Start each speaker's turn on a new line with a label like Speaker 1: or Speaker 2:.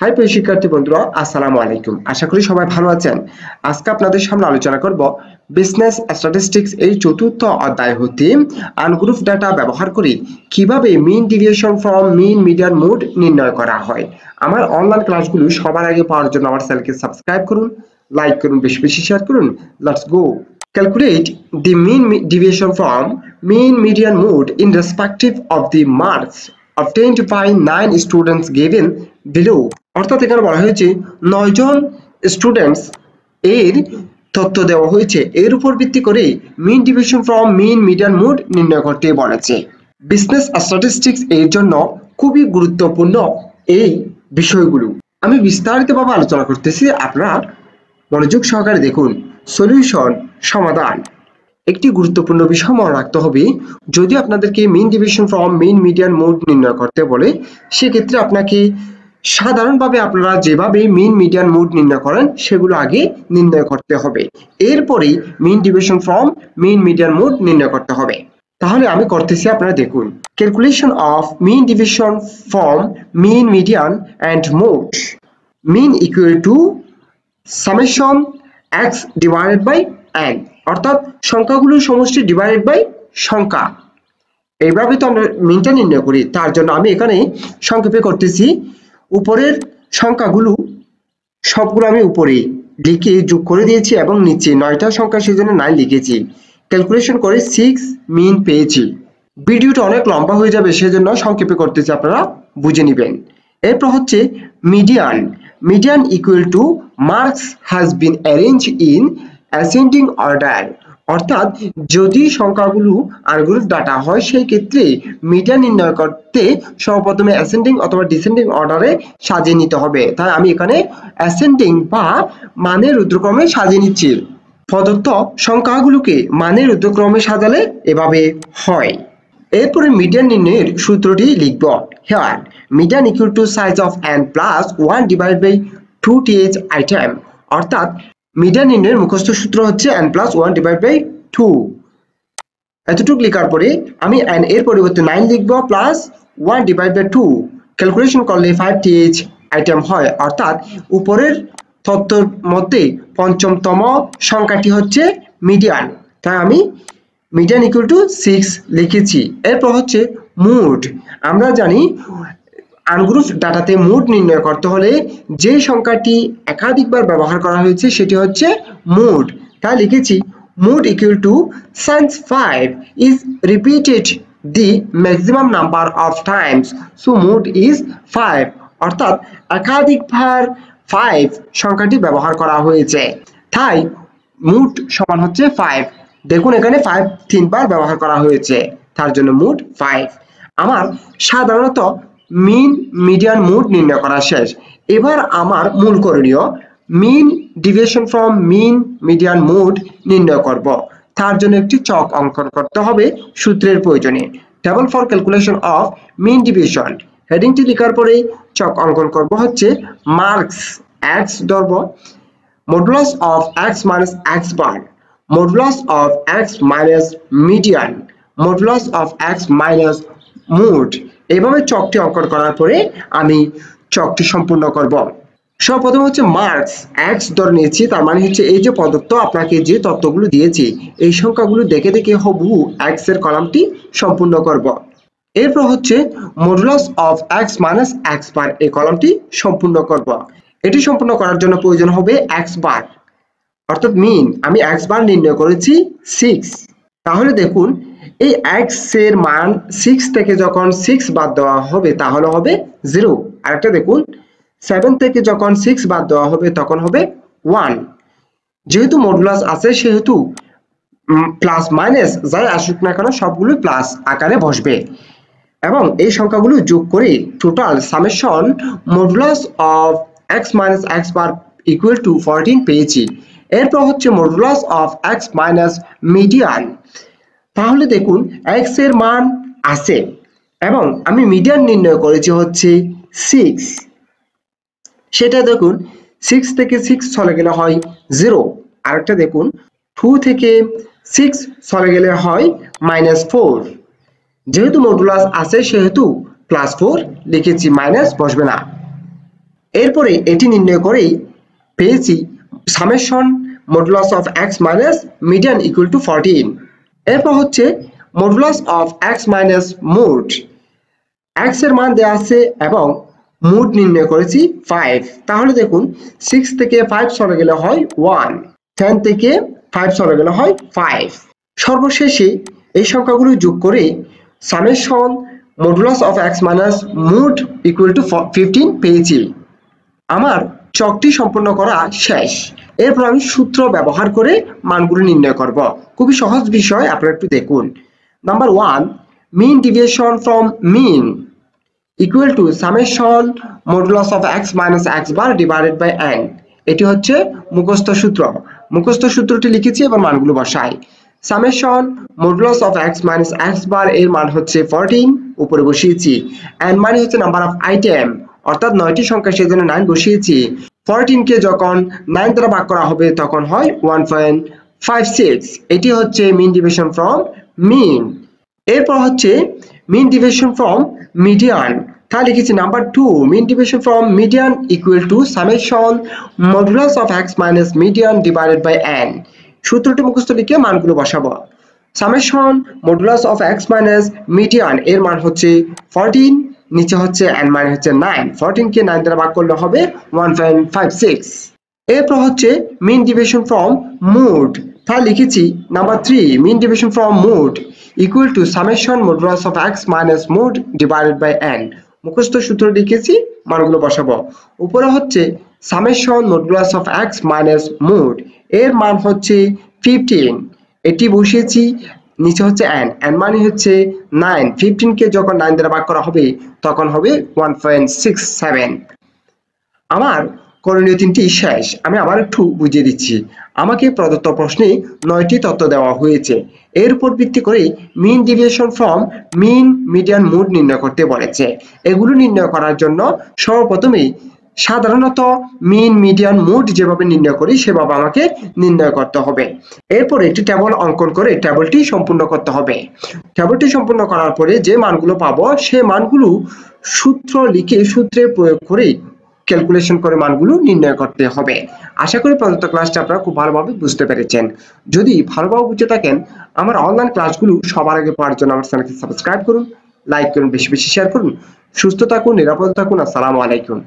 Speaker 1: High প্রিয় শিক্ষার্থী বন্ধুরা, আসসালামু আলাইকুম। আশা করি সবাই ভালো আছেন। আজকে আপনাদের সামনে আলোচনা করব বিজনেস স্ট্যাটিস্টিক্স এই চতুর্থ অধ্যায় হতে আনগ্রুপ ডাটা ব্যবহার করে কিভাবে mean deviation from mean median mode নির্ণয় করা হয়। আমার অনলাইন ক্লাসগুলো সবার আগে পাওয়ার জন্য আমার চ্যানেলকে সাবস্ক্রাইব করুন, লাইক করুন, বেশি বেশি শেয়ার করুন। Let's go. Calculate the mean deviation from mean median mode in respective of the marks obtained by 9 students given below. অর্থাৎ এখানে বলা হয়েছে 9 জন স্টুডেন্টস এর তথ্য দেওয়া হয়েছে, এর উপর ভিত্তি করে mean deviation from mean median mode নির্ণয় করতে বলেছে। বিজনেস স্ট্যাটিস্টিক্স এর জন্য খুবই গুরুত্বপূর্ণ এই বিষয়গুলো আমি বিস্তারিতভাবে আলোচনা করতেছি। আপনারা মনোযোগ সহকারে দেখুন। সলিউশন, সমাধান। একটি গুরুত্বপূর্ণ বিষয় মনে রাখতে হবে, যদি আপনাদেরকে mean deviation from mean median mode নির্ণয় করতে বলে, সেক্ষেত্রে আপনাকে সাধারণভাবে আপনারা যেভাবে মিন মিডিয়ান মোড নির্ণয় করেন সেগুলো আগে নির্ণয় করতে হবে, এরপরেই mean deviation from mean median mode নির্ণয় করতে হবে। তাহলে আমি করতেছি, আপনারা দেখুন। Calculation of mean deviation from mean median and mode. Mean equal to summation x divided by n, অর্থাৎ সংখ্যাগুলোর সমষ্টি ডিভাইডেড বাই সংখ্যা। এইভাবে তো আমরা মিনটা নির্ণয় করি। তার জন্য আমি এখানে সংক্ষেপে করতেছি। উপরের সংখ্যাগুলো সবগুলো আমি উপরে লিখে যোগ করে দিয়েছি এবং নিচে 9টা সংখ্যা সেজন্য 9 লিখেছি। ক্যালকুলেশন করে 6 মিন পেয়েছি। ভিডিওটা অনেক লম্বা হয়ে যাবে, সেজন্য সংক্ষেপে করতেছি, আপনারা বুঝে নেবেন। এরপর হচ্ছে median. Median equal two marks has been arrange in ascending order, অর্থাৎ যদি সংখ্যাগুলো আনগ্রুপ ডাটা হয় সেই ক্ষেত্রে মিডিয়ান নির্ণয় করতে সর্বপ্রথমে অ্যাসেন্ডিং অথবা ডিসেন্ডিং অর্ডারে সাজিয়ে নিতে হবে। তাই আমি এখানে অ্যাসেন্ডিং বা মানের ঊর্ধ্বক্রমে সাজিয়ে নিচ্ছি। প্রদত্ত সংখ্যাগুলোকে মানের ঊর্ধ্বক্রমে সাজালে এভাবে হয়। এরপরে মিডিয়ান নির্ণয়ের সূত্রটি লিখব। Here median equal to size of n plus 1 divide by 2th item, অর্থাৎ মিডিয়ান নির্ণয়ের মুখস্থ সূত্র হচ্ছে n প্লাস 1 ডিভাইড বাই 2। এতটুকু লেখার পরে আমি n এর পরিবর্তে 9 লিখব প্লাস 1 ডিভাইড বাই 2। ক্যালকুলেশন করলে 5th আইটেম হয়, অর্থাৎ উপরের তথ্যের মধ্যে পঞ্চমতম সংখ্যাটি হচ্ছে মিডিয়ান। তাই আমি মিডিয়ান ইকুয়াল টু 6 লিখেছি। এরপর হচ্ছে মোড। আমরা জানি আনগ্রুপ ডাটাতে মোড নির্ণয় করতে হলে যে সংখ্যাটি একাধিকবার ব্যবহার করা হয়েছে সেটি হচ্ছে মোড। তাই লিখেছি mode equal to since 5 is repeated the maximum number of times, so mode is 5, অর্থাৎ একাধিকবার 5 সংখ্যাটি ব্যবহার করা হয়েছে, তাই মোড সমান হচ্ছে 5। দেখুন এখানে 5 3বার ব্যবহার করা হয়েছে, তার জন্য মোড 5। আমার সাধারণত মিন মিডিয়ান মোড নির্ণয় করা শেষ। এবার আমার মূল করণীয় mean deviation from mean median mode নির্ণয় করব। তার জন্য একটি চক অঙ্কন করতে হবে সূত্রের প্রয়োজনে। Table for calculation of mean deviation. হেডিংটি লেখার পরে চক অঙ্কন করব হচ্ছে মার্কস x ধরব, modulus of x minus x bar, modulus of x minus median, modulus of x minus mode. এইভাবে চকটি অঙ্কন করার পরে আমি চকটি সম্পূর্ণ করব। সর্বপ্রথম হচ্ছে মার্কস x ধরে নিয়েছি, তার মানে হচ্ছে এই যে প্রদত্ত আপনাকে যে তথ্যগুলো দিয়েছি এই সংখ্যাগুলো দেখে দেখে হুবহু x এর কলামটি সম্পূর্ণ করব। এরপর হচ্ছে modulus of x minus x বার, এই কলামটি সম্পূর্ণ করব। এটি সম্পূর্ণ করার জন্য প্রয়োজন হবে x বার, অর্থাৎ মিন। আমি x বার নির্ণয় করেছি 6। তাহলে দেখুন এই x এর মান 6 থেকে যখন 6 বাদ দেওয়া হবে তাহলে হবে 0। আরেকটা দেখুন 7 থেকে যখন 6 বাদ দেওয়া হবে তখন হবে 1। যেহেতু মডুলাস আছে সেহেতু প্লাস মাইনাস যাই আসুক না কেন সবগুলো প্লাস আকারে বসবে এবং এই সংখ্যাগুলো যোগ করে total summation modulus of x minus x bar equal to 14 পেয়েছি। এরপর হচ্ছে modulus of x minus median. তাহলে দেখুন x এর মান আছে এবং আমি মিডিয়ান নির্ণয় করেছি হচ্ছে 6। সেটা দেখুন 6 থেকে 6 চলে গেলে হয় 0। আরেকটা দেখুন 2 থেকে 6 চলে গেলে হয় -4। যেহেতু মডুলাস আছে সেহেতু +4 লিখেছি, মাইনাস বসবে না। এরপরে এটি নির্ণয় করেই পেয়েছি summation modulus of x minus median equal to 14। এরপর হচ্ছে modulus of x minus mode. x এর মান দেওয়া আছে এবং মুড নির্ণয় করেছি 5। তাহলে দেখুন 6 থেকে 5 সরে গেলে হয় 1, 10 থেকে 5 সরে গেলে হয় 5। সর্বশেষে এই সংখ্যাগুলো যোগ করে summation modulus of x minus mode equal to 15 পেয়েছি। আমার চকটি সম্পূর্ণ করা শেষ। এরপর আমি সূত্র ব্যবহার করে মানগুলো নির্ণয় করব। খুবই সহজ বিষয়, আপনারা একটু দেখুন। Number 1, mean deviation from mean equal to summation modulus of x minus x bar divided by n। এটি হচ্ছে মুখস্থ সূত্র। মুখস্থ সূত্রটি লিখেছি, এবার মানগুলো বসাই। Summation modulus of x minus x বার এর মান হচ্ছে 14, উপরে বসিয়েছি। n মানে হচ্ছে নাম্বার অফ আইটেম, অর্থাৎ 9টি সংখ্যা, সেজন্য 9 বসিয়েছি। 14 কে যখন 9 দ্বারা ভাগ করা হবে তখন হয় 1.56। এটি হচ্ছে মিন ডিভিশন ফ্রম মিন। এরপর হচ্ছে মিন ডিভিশন ফ্রম মিডিয়ান। তা লিখেছি number 2, mean division from median equal to summation modulus of x minus median divided by n। সূত্রটি মুখস্থ লিখে মানগুলো বসাবো। Summation modulus of x minus median এর মান হচ্ছে 14, নিচে হচ্ছে n মানে হচ্ছে 9। 14 কে 9 দ্বারা ভাগ করলে হবে 1.56। এরপর হচ্ছে মিন ডিভিশন ফ্রম মুড। তা লিখেছি number 3, mean division from mode equal to summation modulus of x minus mode divided by n। মুখস্থ সূত্র লিখেছি, মানগুলো বসাবো। উপরে হচ্ছে summation modulus of x minus mode এর মান হচ্ছে 15, এটি বসিয়েছি। নিচে হচ্ছে n মানে হচ্ছে 9। 15 কে যখন 9 দ্বারা ভাগ করা হবে তখন হবে 1.67। আমার করণীয় 3টি শেষ। আমি আবার একটু বুঝিয়ে দিচ্ছি। আমাকে প্রদত্ত প্রশ্নে 9টি তথ্য দেওয়া হয়েছে। এর উপর ভিত্তি করে mean deviation from mean, median, mode নির্ণয় করতে বলেছে। এগুলো নির্ণয় করার জন্য সর্বপ্রথমেই সাধারণত মিন, মিডিয়ান, মুড যেভাবে নির্ণয় করি সেভাবে আমাকে নির্ণয় করতে হবে। এরপর একটি টেবল অঙ্কন করে টেবলটি সম্পূর্ণ করতে হবে। টেবলটি সম্পূর্ণ করার পরে যে মানগুলো পাবো সে মানগুলো সূত্র লিখে সূত্রে প্রয়োগ করে ক্যালকুলেশন করে মানগুলো নির্ণয় করতে হবে। আশা করি প্রদত্ত ক্লাসটি আপনারা খুব ভালোভাবে বুঝতে পেরেছেন। যদি ভালোভাবে বুঝে থাকেন, আমার অনলাইন ক্লাসগুলো সবার আগে পাওয়ার জন্য আমার চ্যানেলকে সাবস্ক্রাইব করুন, লাইক করুন, বেশি বেশি শেয়ার করুন। সুস্থ থাকুন, নিরাপদ থাকুন। আসসালামু আলাইকুম।